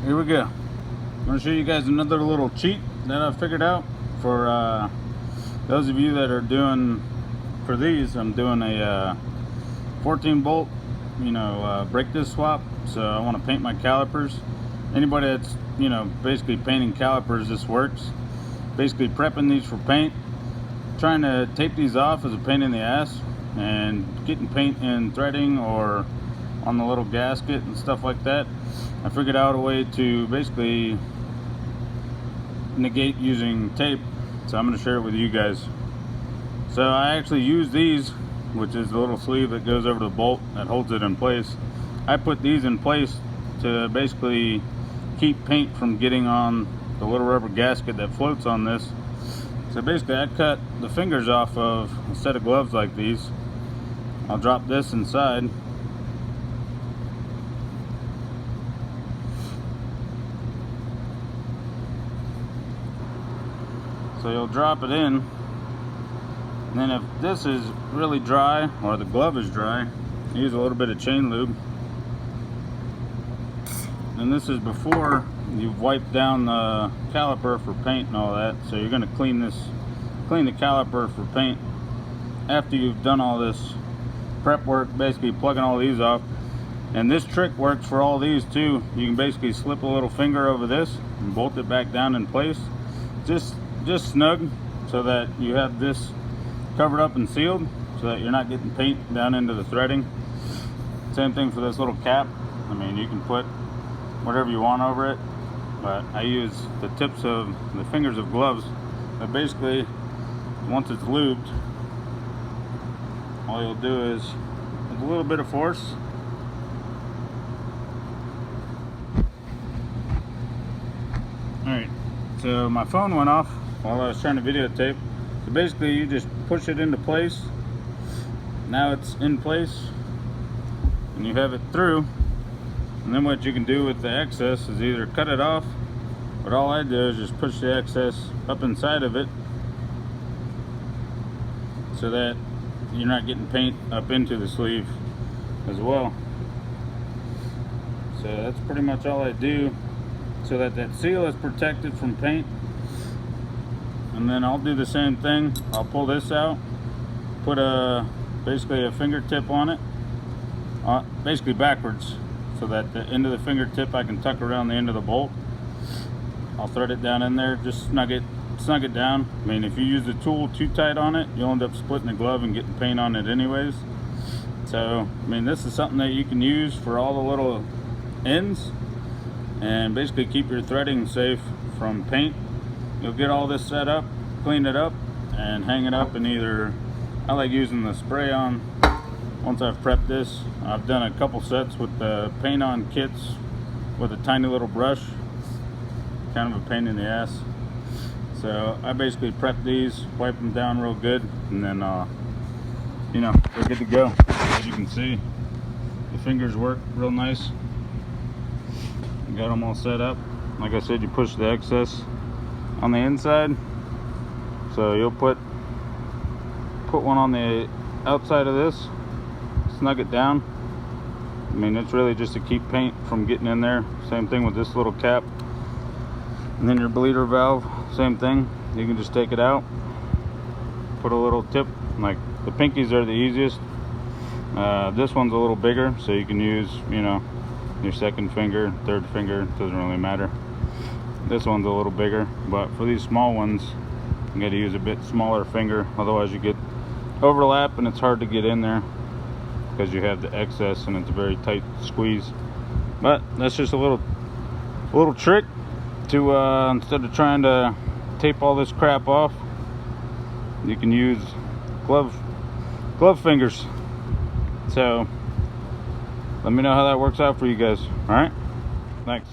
here we go. I'm going to show you guys another little cheat that I figured out for those of you that are doing, for these, I'm doing a 14 bolt, brake disc swap. So I want to paint my calipers. Anybody that's, basically painting calipers, this works. Basically prepping these for paint. Trying to tape these off is a pain in the ass, and getting paint in threading or on the little gasket and stuff like that. I figured out a way to basically negate using tape, so I'm going to share it with you guys. So I actually use these, which is the little sleeve that goes over the bolt that holds it in place. I put these in place to basically keep paint from getting on the little rubber gasket that floats on this. So basically I cut the fingers off of a set of gloves like these. I'll drop this inside. So you'll drop it in, and then if this is really dry, or the glove is dry, use a little bit of chain lube. And this is before you've wiped down the caliper for paint and all that. So you're going to clean the caliper for paint after you've done all this prep work, basically plugging all these off. And this trick works for all these too. You can basically slip a little finger over this and bolt it back down in place. Just snug, so that you have this covered up and sealed, so that you're not getting paint down into the threading. Same thing for this little cap. I mean, you can put whatever you want over it, but I use the tips of the fingers of gloves. But basically, once it's lubed, all you'll do is, with a little bit of force, alright, so my phone went off while I was trying to videotape. So basically you just push it into place. Now it's in place and you have it through, and then what you can do with the excess is either cut it off, but all I do is just push the excess up inside of it so that you're not getting paint up into the sleeve as well. So that's pretty much all I do, so that that seal is protected from paint. And then I'll do the same thing. I'll pull this out, put basically a fingertip on it, basically backwards, so that the end of the fingertip I can tuck around the end of the bolt. I'll thread it down in there, just snug it down. I mean, if you use the tool too tight on it, you'll end up splitting the glove and getting paint on it anyways. So, I mean, this is something that you can use for all the little ends, and basically keep your threading safe from paint. You'll get all this set up, clean it up, and hang it up in either, I like using the spray on. Once I've prepped this, I've done a couple sets with the paint on kits with a tiny little brush. Kind of a pain in the ass. So I basically prep these, wipe them down real good, and then they're good to go. As you can see, the fingers work real nice. Got them all set up. Like I said, you push the excess on the inside, so you'll put one on the outside of this, snug it down. I mean, it's really just to keep paint from getting in there. Same thing with this little cap. And then your bleeder valve, same thing. You can just take it out, put a little tip, like the pinkies are the easiest. This one's a little bigger, so you can use your second finger, third finger, doesn't really matter. This one's a little bigger, but for these small ones, you got to use a bit smaller finger, otherwise you get overlap and it's hard to get in there because you have the excess and it's a very tight squeeze. But that's just a little trick to instead of trying to tape all this crap off, you can use glove fingers. So let me know how that works out for you guys. All right, thanks.